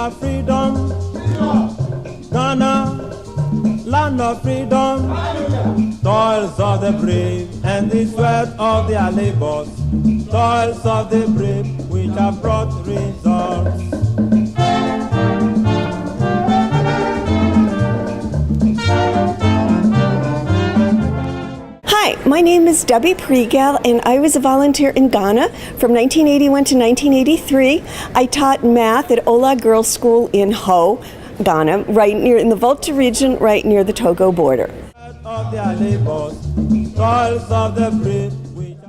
our freedom. Ghana, land of freedom. Toils of the brave and the sweat of their labors. Toils of the brave which have brought results. Hi, my name is Debbie Pregal, and I was a volunteer in Ghana from 1981 to 1983. I taught math at Ola Girls' School in Ho, Ghana, right near in the Volta region, right near the Togo border.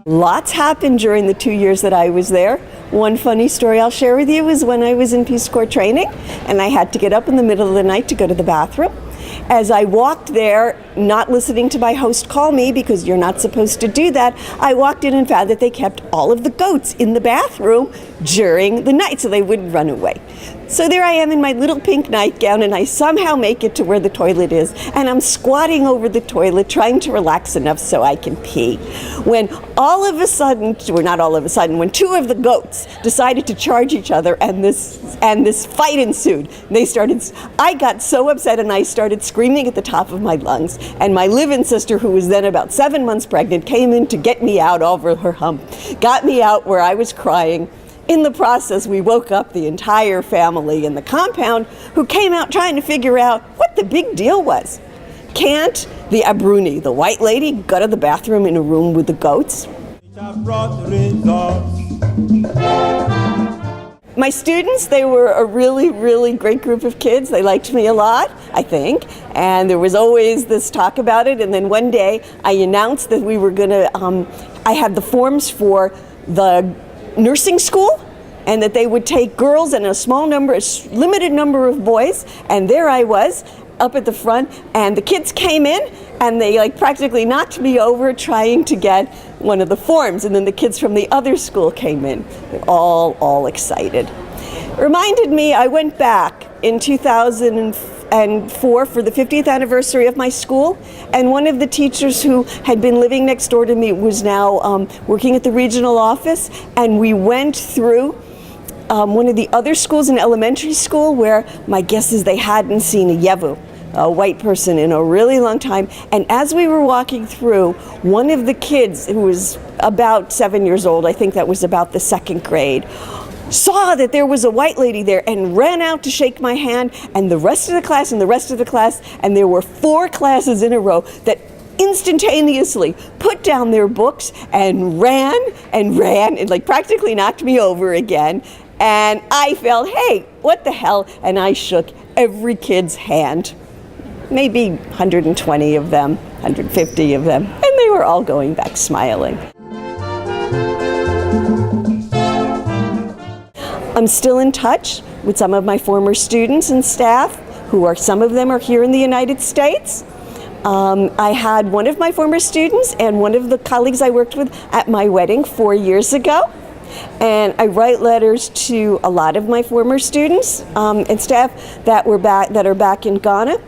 Lots happened during the 2 years that I was there. One funny story I'll share with you was when I was in Peace Corps training, and I had to get up in the middle of the night to go to the bathroom. As I walked there, not listening to my host call me, because you're not supposed to do that, I walked in and found that they kept all of the goats in the bathroom during the night so they wouldn't run away. So there I am in my little pink nightgown, and I somehow make it to where the toilet is, and I'm squatting over the toilet trying to relax enough so I can pee. When all of a sudden, or not all of a sudden, when two of the goats decided to charge each other, and this fight ensued. I got so upset and I started screaming at the top of my lungs, and my live-in sister, who was then about 7 months pregnant, came in to get me out over her hump, got me out where I was crying. In the process, we woke up the entire family in the compound, who came out trying to figure out what the big deal was. Can't the Abruni, the white lady, go to the bathroom in a room with the goats? My students, they were a really, really great group of kids. They liked me a lot, I think, and there was always this talk about it. And then one day, I announced that we were gonna, I had the forms for the nursing school, and that they would take girls and a limited number of boys, and there I was up at the front, and the kids came in and they practically knocked me over trying to get one of the forms, and then the kids from the other school came in. They're all excited. Reminded me, I went back in 2004 for the 50th anniversary of my school, and one of the teachers who had been living next door to me was now working at the regional office, and we went through one of the other schools, an elementary school, where my guess is they hadn't seen a Yevu, a white person, in a really long time. And as we were walking through, one of the kids, who was about 7 years old, I think that was about the second grade, saw that there was a white lady there and ran out to shake my hand, and the rest of the class and the rest of the class, and there were 4 classes in a row that instantaneously put down their books and ran and practically knocked me over again. And I felt, hey, what the hell? And I shook every kid's hand, maybe 120 of them, 150 of them, and they were all going back smiling. I'm still in touch with some of my former students and staff, some of them are here in the United States. I had one of my former students and one of the colleagues I worked with at my wedding 4 years ago. And I write letters to a lot of my former students and staff that are back in Ghana.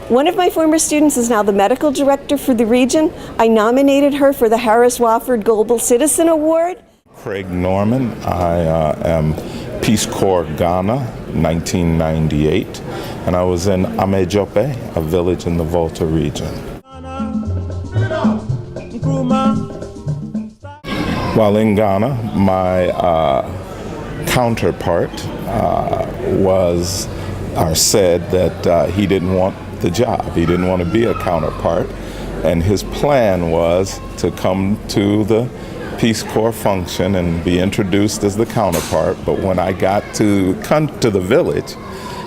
One of my former students is now the medical director for the region. I nominated her for the Harris Wofford Global Citizen Award. Craig Norman. I am Peace Corps Ghana, 1998, and I was in Amejope, a village in the Volta region. While in Ghana, my counterpart said that he didn't want the job. He didn't want to be a counterpart, and his plan was to come to the Peace Corps function and be introduced as the counterpart. But when I got to come to the village,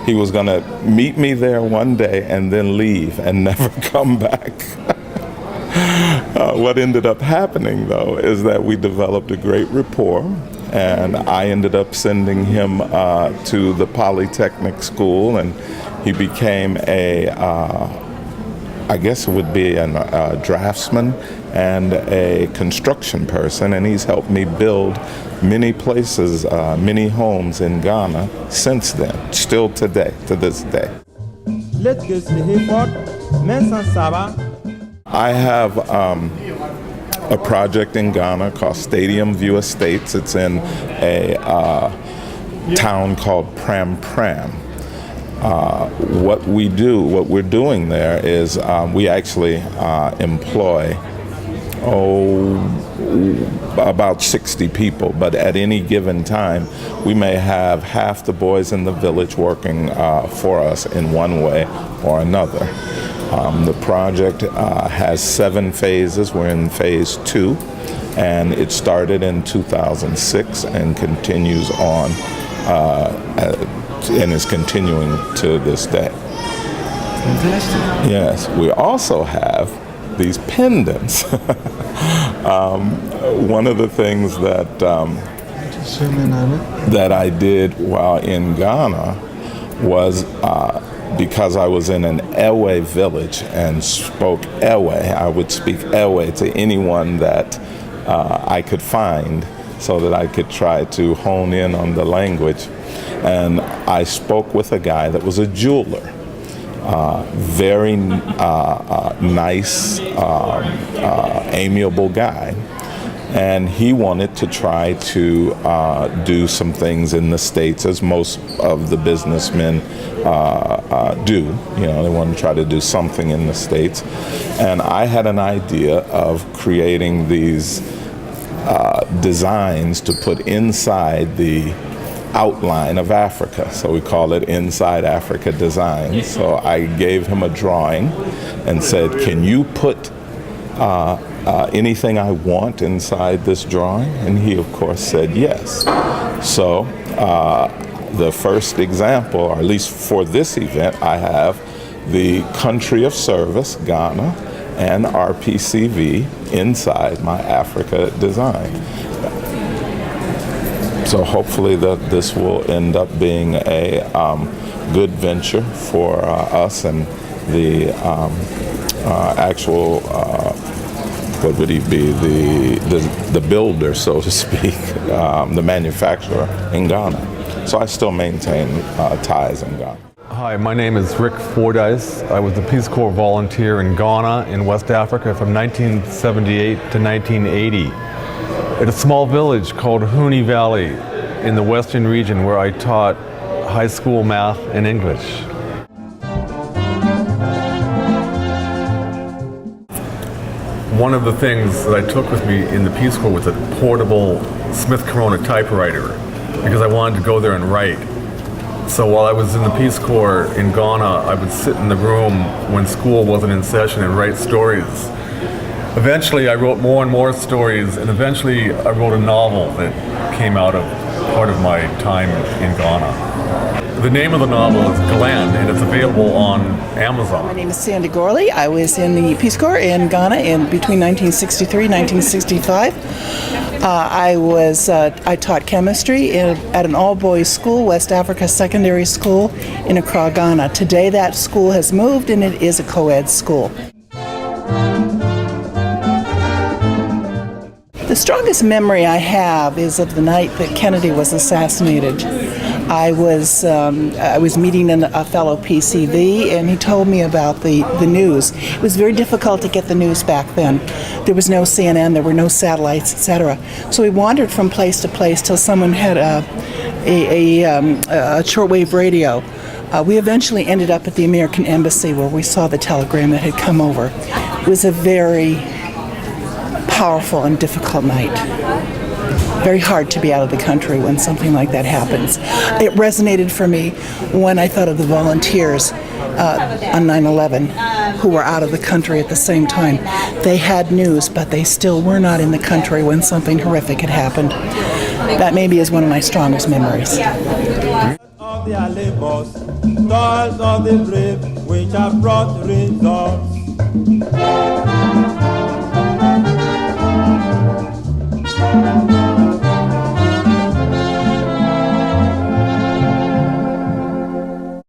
he was going to meet me there one day and then leave and never come back. What ended up happening, though, is that we developed a great rapport, and I ended up sending him to the Polytechnic School, and he became I guess it would be a draftsman and a construction person, and he's helped me build many places, many homes in Ghana since then, still today, to this day. I have a project in Ghana called Stadium View Estates. It's in a town called Pram Pram. what we're doing there is we actually employ about 60 people, but at any given time, we may have half the boys in the village working for us in one way or another. The project has 7 phases. We're in phase 2, and it started in 2006 and continues on and is continuing to this day. Fantastic. Yes, we also have these pendants. One of the things that that I did while in Ghana was because I was in an Ewe village and spoke Ewe, I would speak Ewe to anyone that I could find so that I could try to hone in on the language. And I spoke with a guy that was a jeweler. Very nice, amiable guy. And he wanted to try to do some things in the States, as most of the businessmen do. You know, they want to try to do something in the States. And I had an idea of creating these designs to put inside the outline of Africa. So we call it Inside Africa Design. So I gave him a drawing and said, can you put anything I want inside this drawing? And he, of course, said yes. So the first example, or at least for this event, I have the country of service, Ghana, and RPCV inside my Africa design. So hopefully that this will end up being a good venture for us and the actual, what would he be, the builder, so to speak, the manufacturer in Ghana. So I still maintain ties in Ghana. Hi, my name is Rick Fordyce. I was a Peace Corps volunteer in Ghana in West Africa from 1978 to 1980. At a small village called Huni Valley in the western region where I taught high school math and English. One of the things that I took with me in the Peace Corps was a portable Smith Corona typewriter because I wanted to go there and write. So while I was in the Peace Corps in Ghana, I would sit in the room when school wasn't in session and write stories. Eventually, I wrote more and more stories, and eventually I wrote a novel that came out of part of my time in Ghana. The name of the novel is Glenn, and it's available on Amazon. My name is Sandy Gorley. I was in the Peace Corps in Ghana between 1963 and 1965. I taught chemistry at an all-boys school, West Africa Secondary School in Accra, Ghana. Today that school has moved and it is a co-ed school. The strongest memory I have is of the night that Kennedy was assassinated. I was meeting a fellow PCV, and he told me about the news. It was very difficult to get the news back then. There was no CNN, there were no satellites, etc. So we wandered from place to place till someone had a shortwave radio. We eventually ended up at the American Embassy where we saw the telegram that had come over. It was a very powerful and difficult night. Very hard to be out of the country when something like that happens. It resonated for me when I thought of the volunteers on 9/11 who were out of the country at the same time. They had news, but they still were not in the country when something horrific had happened. That maybe is one of my strongest memories. Of their labors, toils of the brave, which have brought results.